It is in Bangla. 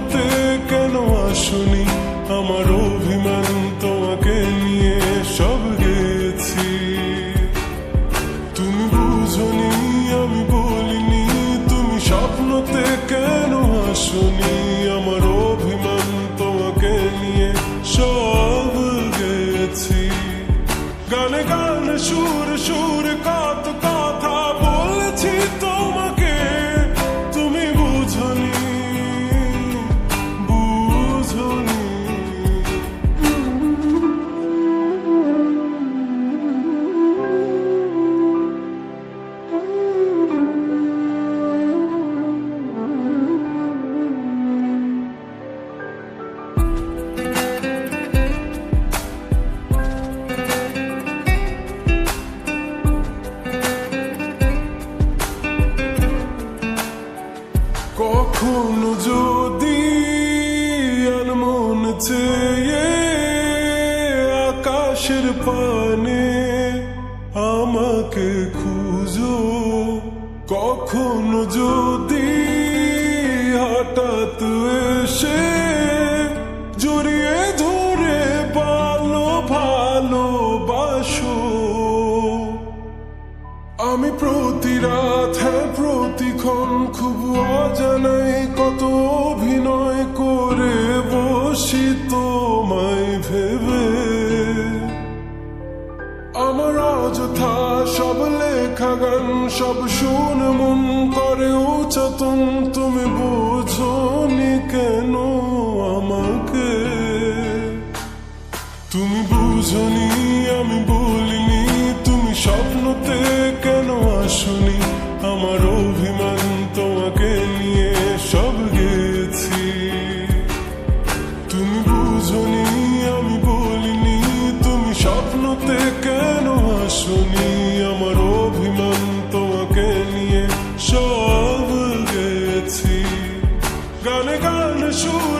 স্বপ্নতে কেন আসনি, আমার অভিমান তোমাকে নিয়ে সব গেছি। তুমি বুঝনি আমি বলিনি, তুমি স্বপ্নতে কেন আসনি, আমার অভিমান তোমাকে নিয়ে সব গেছি। গানে গানে সুরে সুরে কত কথা বলেছি তোমাকে, তুমি বুঝনি বুঝনি। কখনো যদি আনমন চেয়ে আকাশের পানে আমাকে খুঁজো, কখনো যদি হঠাৎ এসে জড়িয়ে ধরে ভালোবাসো, আমি প্রতি রাত হ্যাঁ প্রতিক্ষণ খুব অজানাই কত অভিনয় করে বসি তোমায় ভেবে। আমার অযথা সব লেখা গান সব শুনে মন করে উচ্চাতন, তুমি বোঝনি কেন আমাকে, তুমি বুঝনি আমি বলিনি, তুমি স্বপ্নতে কেন আসনি, আমার অভিমান তোমাকে নিয়ে সব গেছি। তুমি বুঝনি আমি বলিনি, তুমি স্বপ্নতে কেন আসনি, আমার অভিমান তোমাকে নিয়ে সব গেছি। গানে গানে সুর